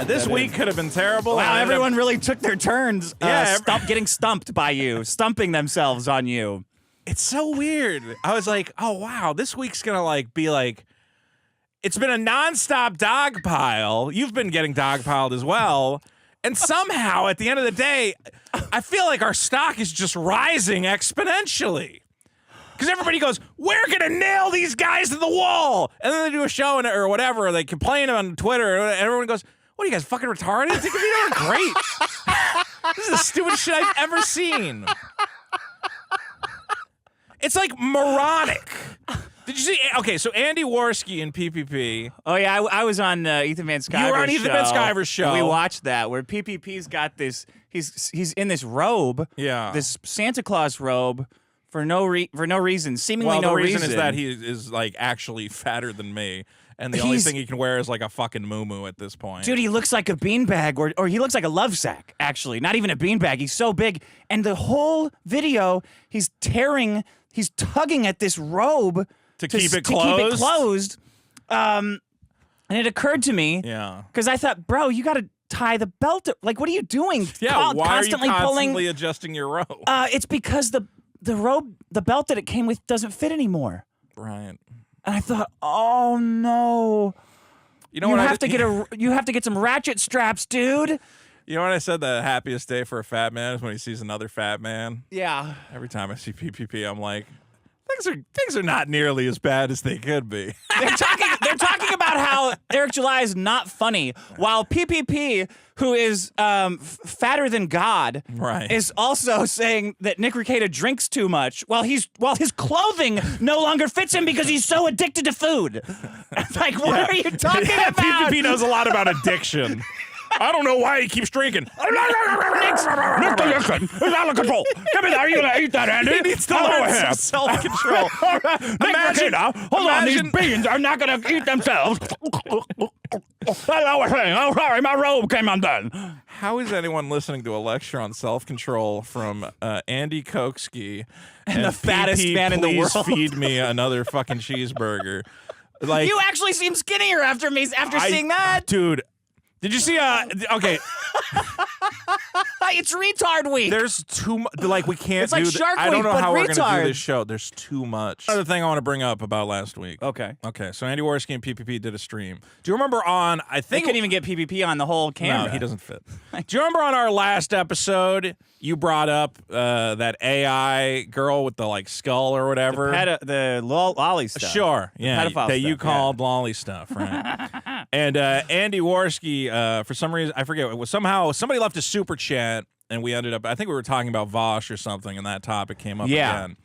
This week could have been terrible. Wow, everyone really took their turns getting stumped by you, stumping themselves on you. It's so weird. I was like, oh, wow, this week's going to like be like, it's been a nonstop dog pile. You've been getting dog piled as well. And somehow, at the end of the day, I feel like our stock is just rising exponentially. Because everybody goes, we're going to nail these guys to the wall. And then they do a show or whatever. Or they complain on Twitter. And everyone goes, what are you guys, fucking retarded? Think of you are great. This is the stupidest shit I've ever seen. It's like moronic. Did you see? Okay, so Andy Worski in PPP. Oh, yeah, I was on Ethan Van Sciver's show. You were on Ethan Van Sciver's show. We watched that, where PPP's got this, he's in this robe. Yeah. This Santa Claus robe for no reason, seemingly no reason. Well, the reason is that he is, like, actually fatter than me. And the only thing he can wear is like a fucking muumuu at this point. Dude, he looks like a beanbag, or he looks like a love sack, actually. Not even a beanbag. He's so big. And the whole video, he's tugging at this robe to keep it closed. And it occurred to me, because I thought, bro, you got to tie the belt. Like, what are you doing? Yeah, why are you constantly adjusting your robe? It's because the robe, the belt that it came with doesn't fit anymore. Right. And I thought, oh no! You have to get some ratchet straps, dude. You know what I said? The happiest day for a fat man is when he sees another fat man. Yeah. Every time I see PPP, I'm like, things are not nearly as bad as they could be. They're talking about how Eric July is not funny, while PPP, who is fatter than God, is also saying that Nick Rekieta drinks too much, while his clothing no longer fits him because he's so addicted to food. Like, what are you talking about? PPP knows a lot about addiction. I don't know why he keeps drinking. Nick's addiction is out of control. Give me that. Are you going to eat that, Andy? He needs to learn some self-control. Imagine, hold on, these beans are not going to eat themselves. That's what I was saying. Oh, sorry, my robe came undone. How is anyone listening to a lecture on self-control from Andy Kokski and the fattest man in the world? Please feed me another fucking cheeseburger. Like, you actually seem skinnier after seeing that. Dude. Did you see, okay. It's retard week. There's too much, like, we can't it's like do Shark I don't know week, how but we're going to do retard. this show. There's too much. Another thing I want to bring up about last week. Okay, so Andy Worski and PPP did a stream. Do you remember on, I think... They couldn't even get PPP on the whole camera. No, he doesn't fit. Do you remember on our last episode, you brought up that AI girl with the, like, skull or whatever? The lolly stuff. Sure, yeah. Pedophile that stuff, you called lolly stuff, right? And Andy Worski, for some reason, I forget, it was somehow somebody left a super chat, and we ended up, I think we were talking about Vosh or something, and that topic came up again.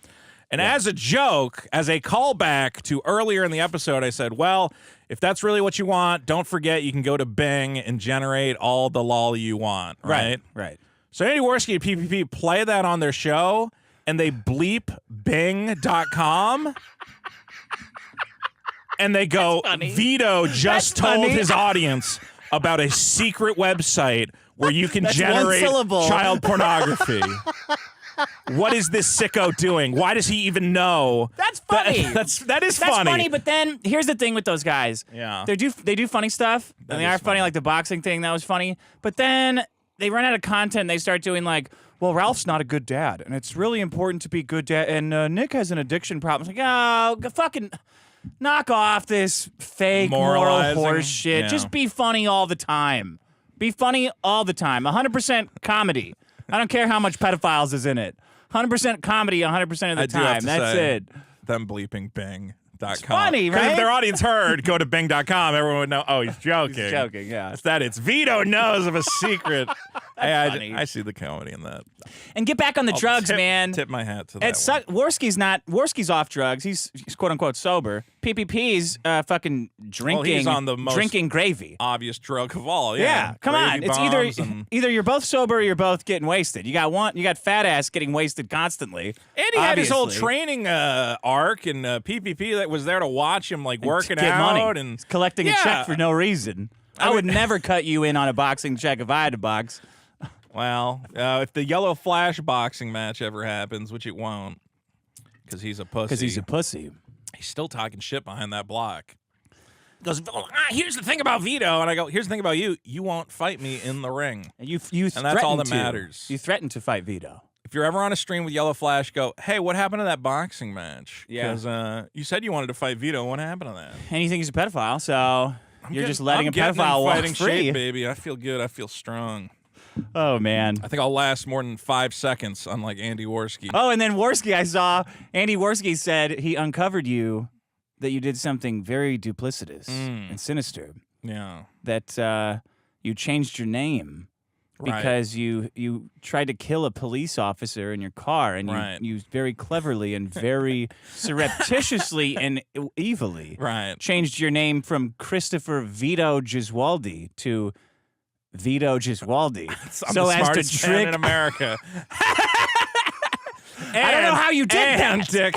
And as a joke, as a callback to earlier in the episode, I said, well, if that's really what you want, don't forget you can go to Bing and generate all the lolly you want, right? Right. So Andy Worski and PPP play that on their show, and they bleep Bing.com. And they go, Vito just told his audience about a secret website where you can generate child pornography. What is this sicko doing? Why does he even know? That's funny. That is funny. That's funny, but then here's the thing with those guys. Yeah. They do funny stuff, and they are funny, like the boxing thing, that was funny. But then they run out of content, and they start doing like, well, Ralph's not a good dad, and it's really important to be a good dad, and Nick has an addiction problem. It's like, oh, fucking... knock off this fake moral horse shit. Yeah. Just be funny all the time. Be funny all the time. 100% comedy. I don't care how much pedophiles is in it. 100% comedy 100% of the time. That's it. Them bleeping Bing.com. It's funny, right? If their audience heard, go to Bing.com, everyone would know, oh, he's joking. He's joking, yeah. It's Vito knows of a secret. Funny. I see the comedy in that. And get back on the drugs, man. Tip my hat to that one. Worski's off drugs. He's quote-unquote sober. PPP's fucking drinking. Well, he's on the most drinking gravy. Obvious drug of all. Yeah, come on. It's either you're both sober or you're both getting wasted. You got fat ass getting wasted constantly. And he had his whole training arc, and PPP that was there to watch him like working get out money. and he's collecting a check for no reason. I would never cut you in on a boxing check if I had to box. Well, if the yellow flash boxing match ever happens, which it won't, because he's a pussy. Because he's a pussy. He's still talking shit behind that block. goes, here's the thing about Vito. And I go, here's the thing about you. You won't fight me in the ring. And you and that's all that matters. You threatened to fight Vito. If you're ever on a stream with Yellow Flash, go, hey, what happened to that boxing match? Yeah. Because you said you wanted to fight Vito. What happened to that? And you think he's a pedophile, so you're just letting a pedophile walk fighting free. Shape, baby. I feel good. I feel strong. Oh, man. I think I'll last more than 5 seconds, unlike Andy Worski. Oh, and then Worski, I saw, Andy Worski said he uncovered you, that you did something very duplicitous and sinister. Yeah. That you changed your name because you tried to kill a police officer in your car, and you very cleverly and very surreptitiously and evilly changed your name from Christopher Vito Gesualdi to Vito Gesualdi. I'm the smartest man in America. I don't know how you did that. Dick,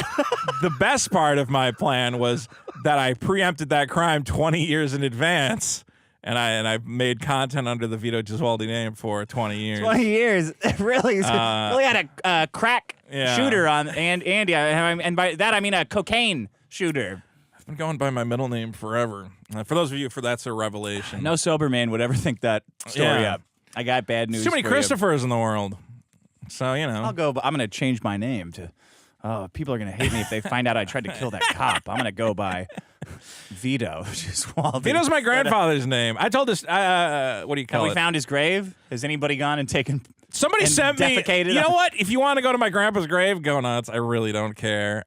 the best part of my plan was that I preempted that crime 20 years in advance, and I made content under the Vito Gesualdi name for 20 years. 20 years, really had a crack shooter on Andy, and by that I mean a cocaine shooter. I've been going by my middle name forever. For those of you, that's a revelation. No sober man would ever think that story up. I got bad news. Too many for Christophers in the world. So, I'm going to change my name to, people are going to hate me if they find out I tried to kill that cop. I'm going to go by Vito Gesualdi. Vito's my grandfather's name. I told this, what do you call it? Have we found his grave? Has anybody gone and taken Somebody sent me, you know what? If you want to go to my grandpa's grave, go nuts. I really don't care.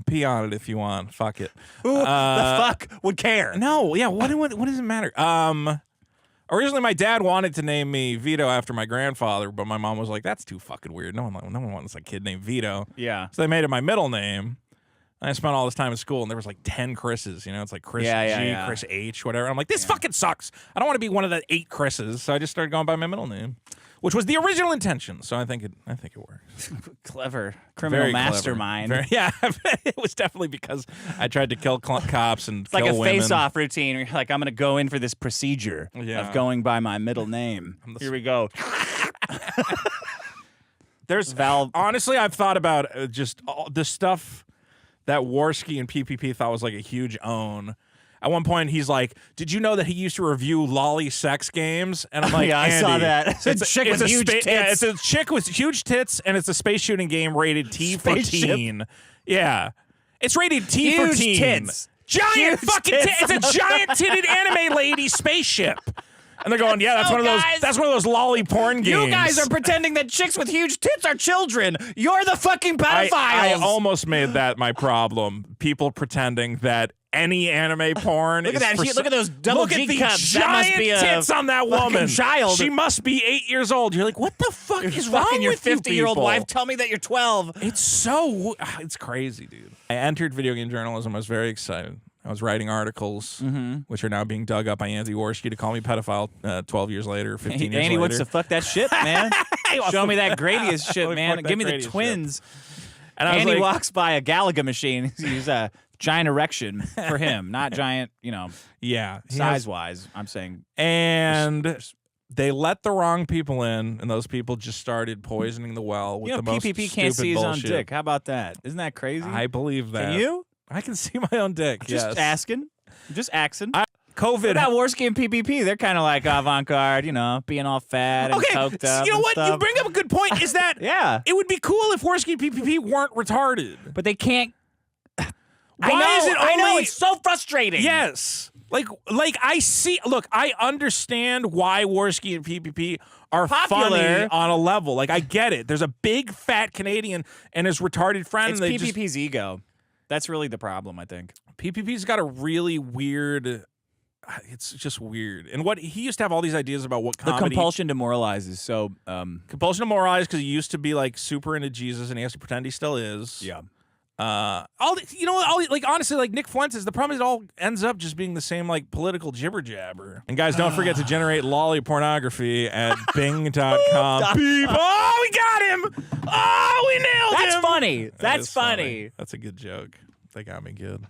Pee on it if you want. Fuck it. Who the fuck would care? No, yeah, what does it matter? Originally, my dad wanted to name me Vito after my grandfather, but my mom was like, that's too fucking weird. No one wants a kid named Vito. Yeah. So they made it my middle name. And I spent all this time in school, and there was like 10 Chris's. You know, it's like Chris G, Chris H, whatever. I'm like, this fucking sucks. I don't want to be one of the 8 Chris's. So I just started going by my middle name, which was the original intention. So I think it works. Clever. Criminal Very mastermind. Clever. Yeah, it was definitely because I tried to kill cops and kill women. It's like a face-off routine. Where you're like, I'm going to go in for this procedure of going by my middle name. Here we go. There's honestly, I've thought about just all the stuff that Worski and PPP thought was like a huge own. At one point, he's like, did you know that he used to review lolly sex games? And I'm like, yeah, Andy, I saw that. It's a chick with huge tits. Yeah, it's a chick with huge tits, and it's a space shooting game rated T for teen. Yeah. It's rated T for teen. Tits. Giant fucking tits. It's a giant titted anime lady spaceship. And they're going, yeah, that's one of those. That's one of those lolly porn games. You guys are pretending that chicks with huge tits are children. You're the fucking pedophiles. I almost made that my problem. People pretending that any anime porn. Look at that. Look at those double G cups. Giant that must be a tits on that woman. Child. She must be 8 years old. You're like, what the fuck is wrong with your you 50-year-old people? wife? Tell me that you're 12. It's crazy, dude. I entered video game journalism. I was very excited. I was writing articles, which are now being dug up by Andy Worski to call me pedophile 12 years later, 15 years later. Andy wants to fuck that shit, man. Show me that Gradius shit, man. Give me the twins. And Andy walks by a Galaga machine. He's a giant erection for him, not giant, size-wise, I'm saying. And they let the wrong people in, and those people just started poisoning the well with the most PPP stupid can't see his bullshit. own dick. How about that? Isn't that crazy? I believe that. Can you? I can see my own dick. Just asking. Just asking. COVID. What about Worski and PPP? They're kind of like avant-garde, being all fat and coked up. You know what? Stuff. You bring up a good point. Is that it would be cool if Worski and PPP weren't retarded, but they can't. Why is it only? I know. It's so frustrating. Yes. Like I see. Look, I understand why Worski and PPP are popular funny on a level. Like I get it. There's a big fat Canadian and his retarded friend. It's PPP's ego. That's really the problem, I think. PPP's got a really weird. It's just weird. And what he used to have all these ideas about what comedy. The compulsion to moralize is so. Compulsion to moralize because he used to be like super into Jesus and he has to pretend he still is. Yeah. Honestly, like Nick Fuentes, the problem is it all ends up just being the same like political jibber jabber. And guys, don't forget to generate lolly pornography at bing.com. People, we got him! Oh, we nailed him! That's funny. That's funny. That's a good joke. They got me good.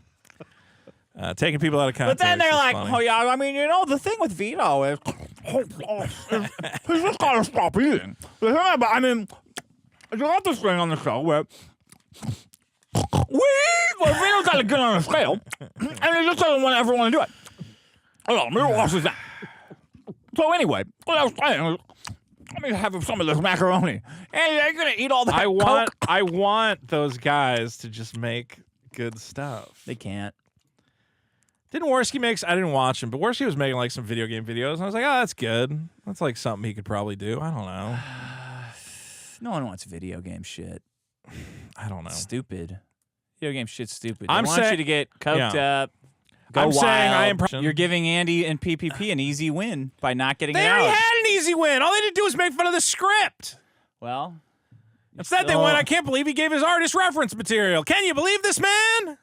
Taking people out of context. But then they're like, funny. oh yeah, I mean, the thing with Vito is he's just gotta stop eating. I mean, you got this thing on the show where Vito's got to get on a scale, and he just doesn't ever want to do it. Hold on, let me wash this out. So anyway, what I was saying, let me have some of this macaroni. Hey, you're gonna eat all that I want those guys to just make good stuff. They can't. Didn't Worski makes? I didn't watch him, but Worski was making like some video game videos, and I was like, oh, that's good. That's like something he could probably do. I don't know. No one wants video game shit. I don't know. Stupid. Video game shit's stupid. I want you to get coked up. Go I'm saying wild. You're giving Andy and PPP an easy win by not getting They it already out. had an easy win. All they did do was make fun of the script. Well, instead they went, I can't believe he gave his artist reference material. Can you believe this man?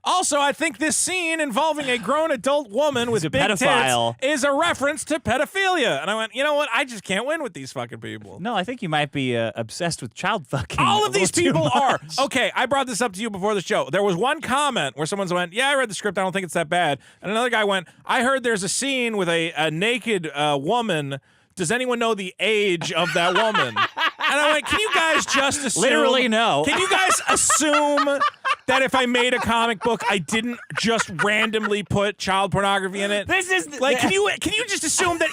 Also, I think this scene involving a grown adult woman with big pedophile. tits is a reference to pedophilia. And I went, you know what? I just can't win with these fucking people. No, I think you might be obsessed with child fucking. All of these people are. Much. Okay, I brought this up to you before the show. There was one comment where someone went, yeah, I read the script. I don't think it's that bad. And another guy went, I heard there's a scene with a naked woman. Does anyone know the age of that woman? And I went, can you guys just assume? Literally no. Can you guys assume that if I made a comic book, I didn't just randomly put child pornography in it? This is like, can you just assume that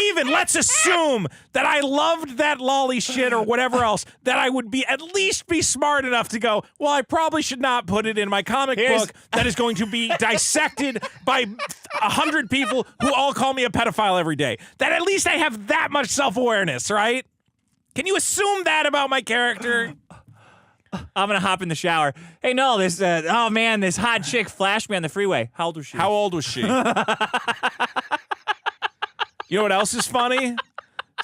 even let's assume that I loved that lolly shit or whatever else, that I would at least be smart enough to go, well, I probably should not put it in my comic book that is going to be dissected by 100 people who all call me a pedophile every day. That at least I have that much self-awareness, right? Can you assume that about my character? I'm gonna hop in the shower. Hey, no, this this hot chick flashed me on the freeway. How old was she? How old was she? You know what else is funny?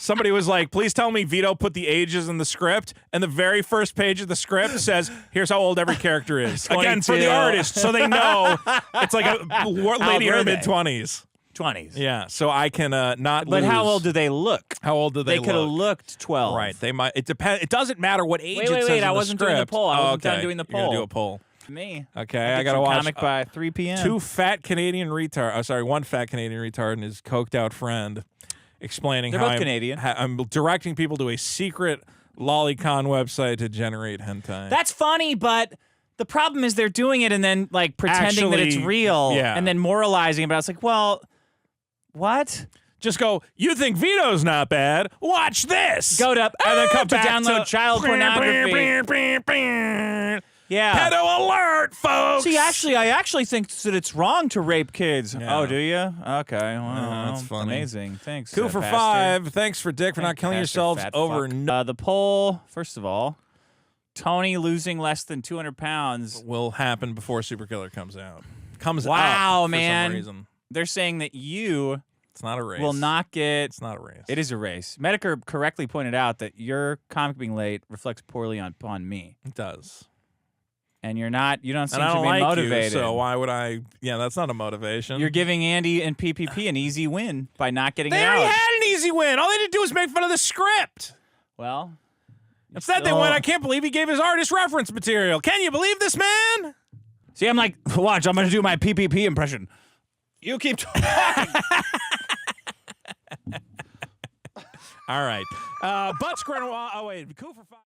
Somebody was like, please tell me Vito put the ages in the script, and the very first page of the script says, here's how old every character is. Again, for the artist, so they know it's like a lady in her mid-20s. 20s. Yeah, so I can not But lose. how old do they look? How old do they look? They could have looked 12. Right, they might. It depends. It doesn't matter what age it says in the I wasn't script. doing the poll. I wasn't okay. done doing the poll. You're gonna do a poll. Me. Okay, I gotta watch. Comic by 3 p.m. One fat Canadian retard and his coked out friend explaining They're how both Canadian. I'm directing people to a secret lolicon website to generate hentai. That's funny, but the problem is they're doing it and then like pretending that it's real and then moralizing about it. It's like, well, what? Just go, you think Vito's not bad? Watch this. Go to and then come to back download to child pornography. Yeah. Pedo alert, folks. See, I actually think that it's wrong to rape kids. Yeah. Oh, do you? Okay. Well, that's funny. Amazing. Thanks. 2 for Pastor. 5. Thanks for Dick for not killing Pastor, yourselves fat over. fuck. The poll, first of all, Tony losing less than 200 pounds will happen before Superkiller comes out. Wow, out man. For some reason. They're saying that you It's not a race. will not get. It's not a race. It is a race. Medicare correctly pointed out that your comic being late reflects poorly upon me. It does. And you don't seem and I to don't be like motivated. You, so why would I? Yeah, that's not a motivation. You're giving Andy and PPP an easy win by not getting it They out. already had an easy win. All they did do was make fun of the script. Well, instead they went, I can't believe he gave his artist reference material. Can you believe this man? See, I'm like, watch, I'm going to do my PPP impression. You keep talking. All right. Butts Grenoir. Oh, wait. Coup for 5.